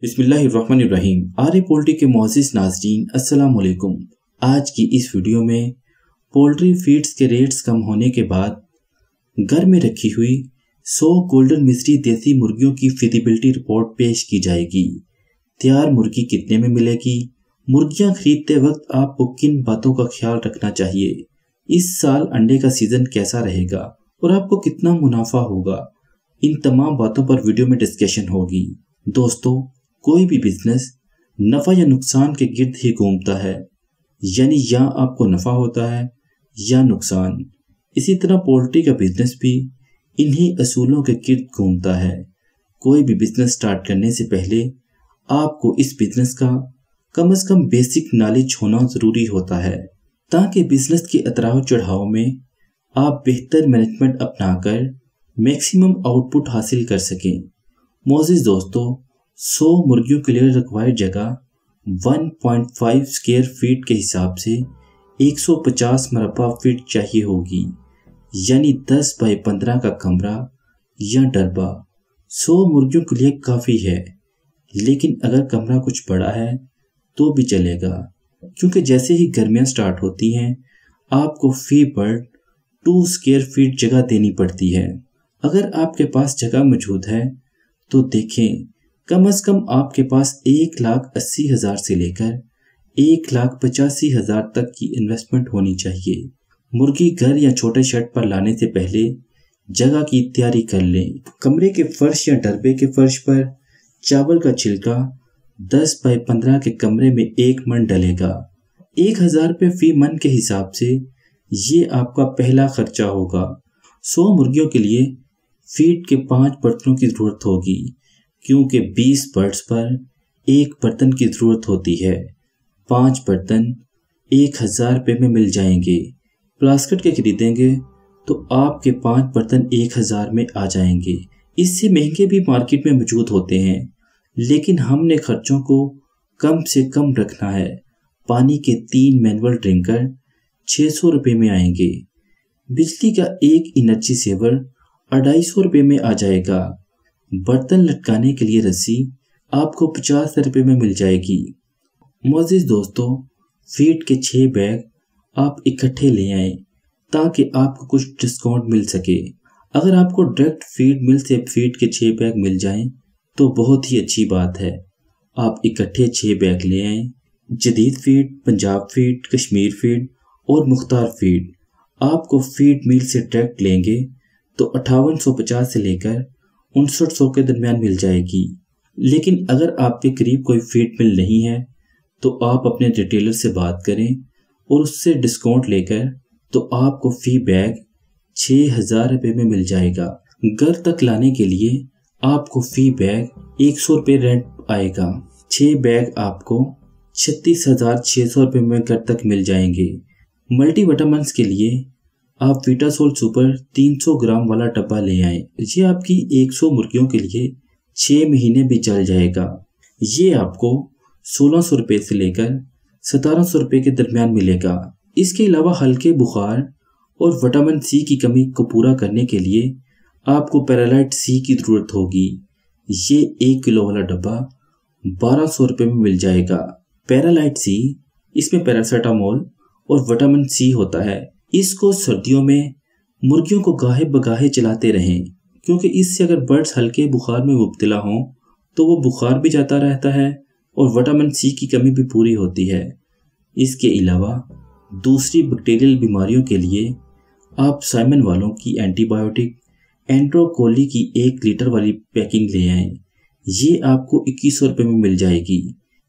बिस्मिल्लाहिर्रहमानिर्रहीम। आर्य पोल्ट्री के मोअज़्ज़िज़ नाज़रीन, अस्सलाम वालेकुम। आज की इस वीडियो में पोल्ट्री फीड्स के रेट्स कम होने के बाद घर में रखी हुई 100 गोल्डन मिस्री देसी मुर्गियों की फिजिबिलिटी रिपोर्ट पेश की जाएगी। तैयार मुर्गी कितने में मिलेगी, मुर्गियां खरीदते वक्त आपको किन बातों का ख्याल रखना चाहिए, इस साल अंडे का सीजन कैसा रहेगा और आपको कितना मुनाफा होगा, इन तमाम बातों पर वीडियो में डिस्कशन होगी। दोस्तों, कोई भी बिजनेस नफा या नुकसान के गिर्द ही घूमता है, यानी या आपको नफा होता है या नुकसान। इसी तरह पोल्ट्री का बिजनेस भी इन्हीं असूलों के गिर्द घूमता है। कोई भी बिजनेस स्टार्ट करने से पहले आपको इस बिजनेस का कम से कम बेसिक नॉलेज होना जरूरी होता है, ताकि बिजनेस के उतार चढ़ाव में आप बेहतर मैनेजमेंट अपनाकर मैक्सिमम आउटपुट हासिल कर सकें। मोअज़्ज़िज़ दोस्तों, 100 मुर्गियों के लिए रिक्वायर्ड जगह 1.5 स्क्वायर फीट के हिसाब से 150 मरबा फीट चाहिए होगी, यानी 10 बाय 15 का कमरा या डरबा 100 मुर्गियों के लिए काफ़ी है। लेकिन अगर कमरा कुछ बड़ा है तो भी चलेगा, क्योंकि जैसे ही गर्मियाँ स्टार्ट होती हैं आपको फी बर्ड 2 स्क्वायर फीट जगह देनी पड़ती है। अगर आपके पास जगह मौजूद है तो देखें, कम से कम आपके पास 1,80,000 से लेकर 1,85,000 तक की इन्वेस्टमेंट होनी चाहिए। मुर्गी घर या छोटे शेड पर लाने से पहले जगह की तैयारी कर लें। कमरे के फर्श या डरबे के फर्श पर चावल का छिलका 10 बाय 15 के कमरे में 1 मन डलेगा। 1,000 रुपये फी मन के हिसाब से ये आपका पहला खर्चा होगा। 100 मुर्गियों के लिए फीड के 5 बर्तनों की जरूरत होगी, क्योंकि 20 बर्ड्स पर 1 बर्तन की जरूरत होती है। 5 बर्तन 1,000 रुपये में मिल जाएंगे। प्लास्टिक के खरीदेंगे तो आपके 5 बर्तन 1,000 में आ जाएंगे। इससे महंगे भी मार्केट में मौजूद होते हैं, लेकिन हमने खर्चों को कम से कम रखना है। पानी के 3 मैनुअल ड्रिंकर 600 रुपये में आएंगे। बिजली का एक एनर्जी सेवर 250 रुपये में आ जाएगा। बर्तन लटकाने के लिए रस्सी आपको 50 रुपये में मिल जाएगी। मोअज़्ज़िज़ दोस्तों, फीड के 6 बैग आप इकट्ठे ले आएं, ताकि आपको कुछ डिस्काउंट मिल सके। अगर आपको डायरेक्ट फीड मिल से फीड के 6 बैग मिल जाएं तो बहुत ही अच्छी बात है। आप इकट्ठे 6 बैग ले आएं। जदीद feed, Punjab feed, Kashmir feed और मुख्तार फीड आपको फीड मिल से डायरेक्ट लेंगे तो 5850 से लेकर 5900 के दरमियान मिल जाएगी। लेकिन अगर आपके करीब कोई फीड मिल नहीं है तो आप अपने रिटेलर से बात करें और उससे डिस्काउंट लेकर तो आपको फी बैग 6,000 रुपये में मिल जाएगा। घर तक लाने के लिए आपको फी बैग 100 रुपये रेंट आएगा। 6 बैग आपको 36,600 रुपये में घर तक मिल जाएंगे। मल्टी विटामिन्स के लिए आप विटासोल सुपर 300 ग्राम वाला डब्बा ले आएं। ये आपकी 100 मुर्गियों के लिए 6 महीने भी चल जाएगा। ये आपको 1600 रुपये से लेकर 1700 रुपये के दरमियान मिलेगा। इसके अलावा हल्के बुखार और विटामिन सी की कमी को पूरा करने के लिए आपको पैरालाइट सी की ज़रूरत होगी। ये 1 किलो वाला डब्बा 1200 रुपये में मिल जाएगा। पैरालाइट सी, इसमें पैरासीटामोल और विटामिन सी होता है। इसको सर्दियों में मुर्गियों को गाहे बगाहे चलाते रहें, क्योंकि इससे अगर बर्ड्स हल्के बुखार में मुब्तला हों तो वो बुखार भी जाता रहता है और विटामिन सी की कमी भी पूरी होती है। इसके अलावा दूसरी बैक्टीरियल बीमारियों के लिए आप साइमन वालों की एंटीबायोटिक एंट्रोकोली की 1 लीटर वाली पैकिंग ले आएं। ये आपको 2100 रुपये में मिल जाएगी।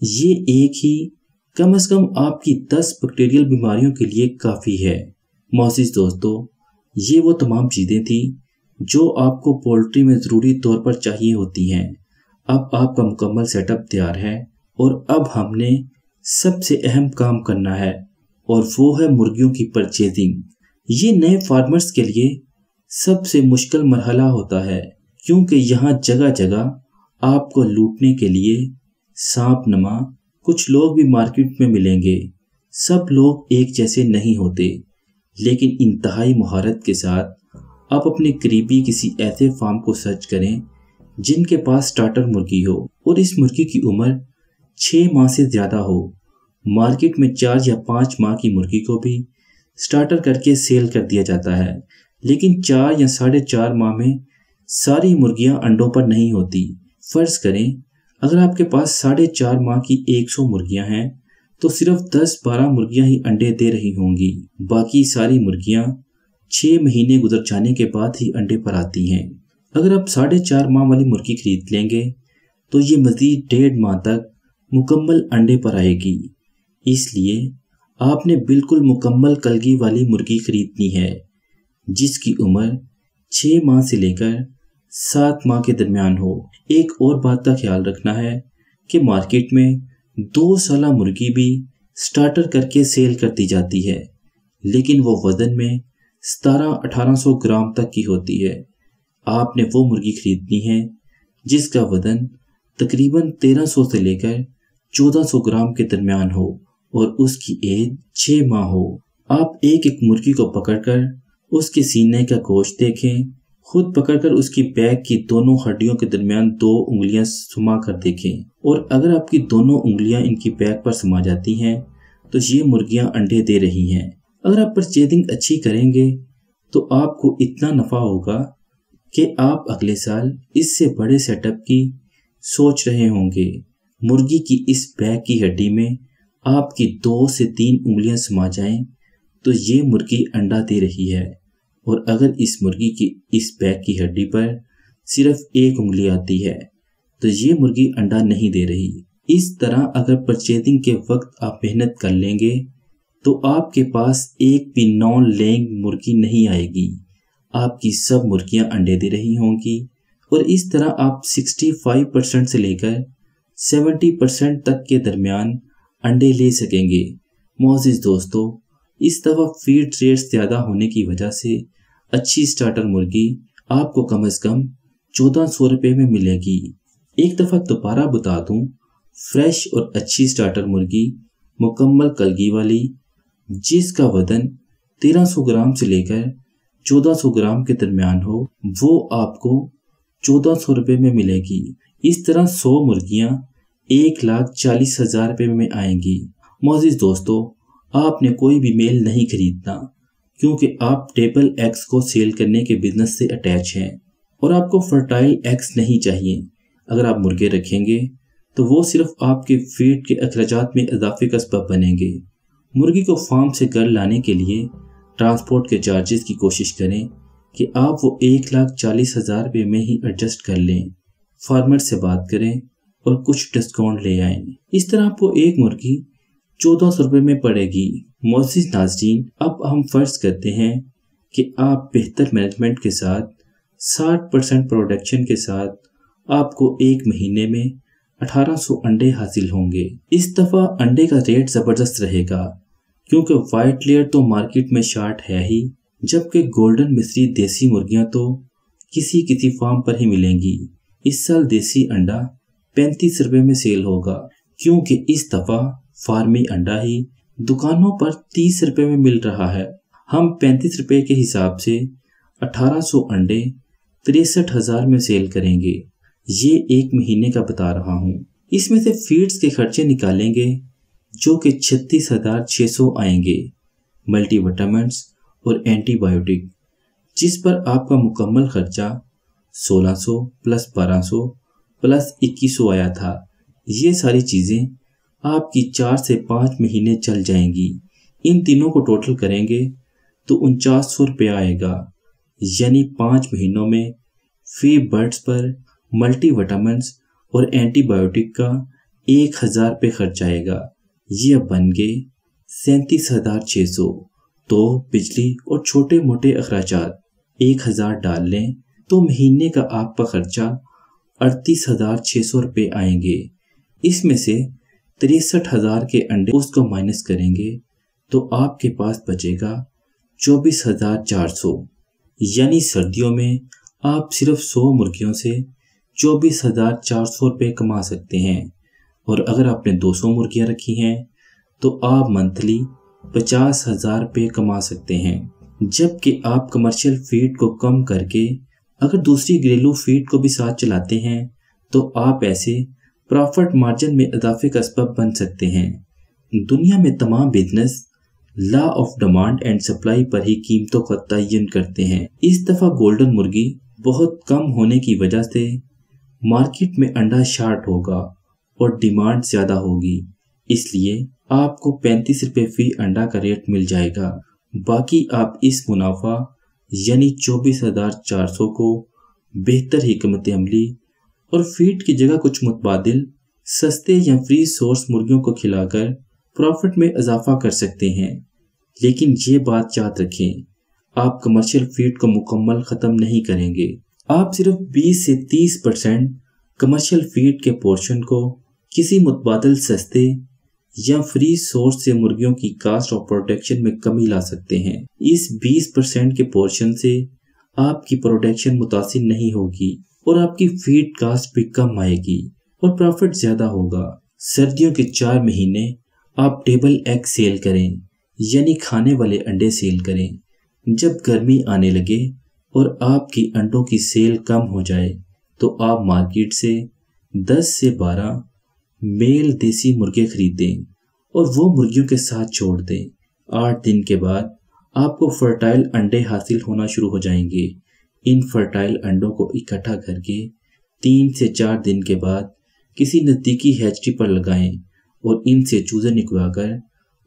ये एक ही कम से कम आपकी 10 बैक्टीरियल बीमारियों के लिए काफ़ी है। मोअज़्ज़िज़ दोस्तों, ये वो तमाम चीज़ें थी जो आपको पोल्ट्री में ज़रूरी तौर पर चाहिए होती हैं। अब आपका मुकम्मल सेटअप तैयार है और अब हमने सबसे अहम काम करना है, और वो है मुर्गियों की परचेजिंग। ये नए फार्मर्स के लिए सबसे मुश्किल मरहला होता है, क्योंकि यहाँ जगह जगह आपको लूटने के लिए सांप नमा कुछ लोग भी मार्केट में मिलेंगे। सब लोग एक जैसे नहीं होते, लेकिन इंतहाई महारत के साथ आप अपने करीबी किसी ऐसे फार्म को सर्च करें जिनके पास स्टार्टर मुर्गी हो और इस मुर्गी की उम्र 6 माह से ज़्यादा हो। मार्केट में 4 या 5 माह की मुर्गी को भी स्टार्टर करके सेल कर दिया जाता है, लेकिन 4 या 4.5 माह में सारी मुर्गियां अंडों पर नहीं होती। फर्ज करें अगर आपके पास 4.5 माह की 100 मुर्गियां हैं तो सिर्फ 10-12 मुर्गियां ही अंडे दे रही होंगी। बाकी सारी मुर्गियां 6 महीने गुजर जाने के बाद ही अंडे पर आती हैं। अगर आप 4.5 माह वाली मुर्गी खरीद लेंगे तो ये मजीद 1.5 माह तक मुकम्मल अंडे पर आएगी। इसलिए आपने बिल्कुल मुकम्मल कलगी वाली मुर्गी खरीदनी है जिसकी उम्र 6 माह से लेकर 7 माह के दरमियान हो। एक और बात का ख्याल रखना है कि मार्केट में 2 साला मुर्गी भी स्टार्टर करके सेल कर दी जाती है, लेकिन वो वजन में 1700-1800 ग्राम तक की होती है। आपने वो मुर्गी खरीदनी है जिसका वजन तकरीबन 1300 से लेकर 1400 ग्राम के दरमियान हो और उसकी एज 6 माह हो। आप एक एक मुर्गी को पकड़कर उसके सीने का गोश्त देखें, खुद पकड़कर उसकी बैक की दोनों हड्डियों के दरमियान 2 उंगलियां सुमा कर देखें, और अगर आपकी दोनों उंगलियां इनकी बैक पर समा जाती हैं तो ये मुर्गियां अंडे दे रही हैं। अगर आप परचेजिंग अच्छी करेंगे तो आपको इतना नफा होगा कि आप अगले साल इससे बड़े सेटअप की सोच रहे होंगे। मुर्गी की इस बैक की हड्डी में आपकी 2 से 3 उंगलियां समा जाएं तो ये मुर्गी अंडा दे रही है, और अगर इस मुर्गी की इस बैक की हड्डी पर सिर्फ 1 उंगली आती है तो ये मुर्गी अंडा नहीं दे रही। इस तरह अगर परचेजिंग के वक्त आप मेहनत कर लेंगे तो आपके पास एक भी नॉन लेइंग मुर्गी नहीं आएगी, आपकी सब मुर्गियां अंडे दे रही होंगी, और इस तरह आप 65% से लेकर 70% तक के दरमियान अंडे ले सकेंगे। मोअज़्ज़िज़ दोस्तों, इस दफ़ा फीड रेट्स ज़्यादा होने की वजह से अच्छी स्टार्टर मुर्गी आपको कम से कम 1400 रुपये में मिलेगी। एक दफ़ा दोबारा बता दूं, फ्रेश और अच्छी स्टार्टर मुर्गी मुकम्मल कलगी वाली जिसका वजन 1300 ग्राम से लेकर 1400 ग्राम के दरमियान हो, वो आपको 1400 रुपये में मिलेगी। इस तरह 100 मुर्गियां 1,40,000 रुपये में आएंगी। मोअज़्ज़िज़ दोस्तों, आपने कोई भी मेल नहीं खरीदना क्योंकि आप टेबल एग्स को सेल करने के बिजनेस से अटैच हैं, और आपको फर्टाइल एग्स नहीं चाहिए। अगर आप मुर्गे रखेंगे तो वो सिर्फ आपके फीड के अखराजात में इजाफे का सबब बनेंगे। मुर्गी को फार्म से घर लाने के लिए ट्रांसपोर्ट के चार्जेस की कोशिश करें कि आप वो 1,40,000 रुपये में ही एडजस्ट कर लें। फार्मर से बात करें और कुछ डिस्काउंट ले आएं। इस तरह आपको एक मुर्गी 1400 रुपये में पड़ेगी। मोअज़्ज़िज़ नाज़रीन, अब हम फर्ज करते हैं कि आप बेहतर मैनेजमेंट के साथ 60% प्रोडक्शन के साथ आपको एक महीने में 1800 अंडे हासिल होंगे। इस दफ़ा अंडे का रेट ज़बरदस्त रहेगा क्योंकि वाइट लेयर तो मार्केट में शार्ट है ही, जबकि गोल्डन मिस्री देसी मुर्गियां तो किसी फार्म पर ही मिलेंगी। इस साल देसी अंडा 35 रुपये में सेल होगा क्योंकि इस दफ़ा फार्मी अंडा ही दुकानों पर 30 रुपये में मिल रहा है। हम 35 रुपये के हिसाब से 1800 अंडे 63,000 में सेल करेंगे। ये एक महीने का बता रहा हूँ। इसमें से फीड्स के खर्चे निकालेंगे जो कि 36,600 आएंगे, मल्टीविटामिन्स और एंटीबायोटिक, जिस पर आपका मुकम्मल खर्चा 1600 प्लस 1200 प्लस 2100 आया था। ये सारी चीज़ें आपकी 4 से 5 महीने चल जाएंगी। इन तीनों को टोटल करेंगे तो 4900 रुपये आएगा, यानी 5 महीनों में फीड बर्ड्स पर मल्टीविटामिन्स और एंटीबायोटिक का 1000 रुपये खर्च आएगा। ये बन गए 37,600। तो बिजली और छोटे मोटे अखराजात 1000 डाल लें तो महीने का आपका खर्चा 38,600 रुपये आएंगे। इसमें से 63,000 के अंडे उसको माइनस करेंगे तो आपके पास बचेगा 24,400। यानी सर्दियों में आप सिर्फ 100 मुर्गियों से 24,400 रुपये कमा सकते हैं, और अगर आपने 200 मुर्गियां रखी हैं तो आप मंथली 50,000 रुपये कमा सकते हैं। जबकि आप कमर्शियल फीड को कम करके अगर दूसरी घरेलू फीड को भी साथ चलाते हैं तो आप ऐसे प्रॉफिट मार्जिन में इजाफे का सबब बन सकते हैं। दुनिया में तमाम business law of demand and supply पर ही कीमतों का तयन करते हैं। इस दफा गोल्डन मुर्गी बहुत कम होने की वजह से मार्केट में अंडा शार्ट होगा और डिमांड ज्यादा होगी, इसलिए आपको 35 रुपये फी अंडा का रेट मिल जाएगा। बाकी आप इस मुनाफा यानी 24,400 को बेहतर हिकमत अमली और फीड की जगह कुछ मुतबादिल सस्ते या फ्री सोर्स मुर्गियों को खिलाकर प्रॉफिट में इजाफा कर सकते हैं। लेकिन ये बात याद रखें, आप कमर्शियल फीड को मुकम्मल ख़त्म नहीं करेंगे। आप सिर्फ 20 से 30% कमर्शियल फीड के पोर्शन को किसी मुतबादिल सस्ते या फ्री सोर्स से मुर्गियों की कास्ट ऑफ प्रोडक्शन में कमी ला सकते हैं। इस 20% के पोर्शन से आपकी प्रोडक्शन मुतासिर नहीं होगी और आपकी फीड कास्ट भी कम आएगी और प्रॉफिट ज्यादा होगा। सर्दियों के 4 महीने आप टेबल एग सेल करें, यानी खाने वाले अंडे सेल करें। जब गर्मी आने लगे और आपकी अंडों की सेल कम हो जाए तो आप मार्केट से 10 से 12 मेल देसी मुर्गे खरीदें और वो मुर्गियों के साथ छोड़ दें। 8 दिन के बाद आपको फर्टाइल अंडे हासिल होना शुरू हो जाएंगे। इन फर्टाइल अंडों को इकट्ठा करके 3 से 4 दिन के बाद किसी नज़दीकी हैचरी पर लगाएं और इनसे चूजे निकलवाकर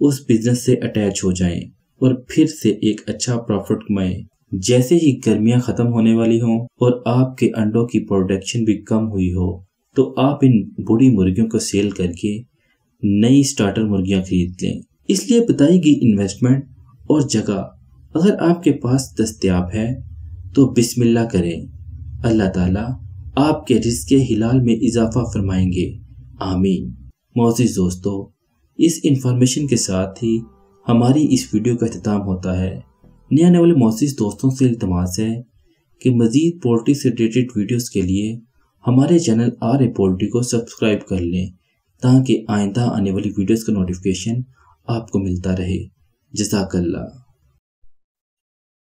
उस बिजनेस से अटैच हो जाएं और फिर से एक अच्छा प्रॉफिट कमाएं। जैसे ही गर्मियां खत्म होने वाली हों और आपके अंडों की प्रोडक्शन भी कम हुई हो तो आप इन बूढ़ी मुर्गियों को सेल करके नई स्टार्टर मुर्गियां खरीद लें। इसलिए बताई गई इन्वेस्टमेंट और जगह अगर आपके पास दस्तयाब है तो बिस्मिल्लाह करें। अल्लाह ताला आपके रिज़्क़ के हिलाल में इजाफा फरमाएंगे, आमीन। मोअज़्ज़िज़ दोस्तों, इस इंफॉर्मेशन के साथ ही हमारी इस वीडियो का इख्तिताम होता है। नए आने वाले मोअज़्ज़िज़ दोस्तों से इल्तिमास है कि मज़ीद पोल्ट्री से रिलेटेड वीडियोस के लिए हमारे चैनल आर ए पोल्ट्री को सब्सक्राइब कर लें ताकि आइंदा आने वाली वीडियोस का नोटिफिकेशन आपको मिलता रहे। जज़ाकल्लाह।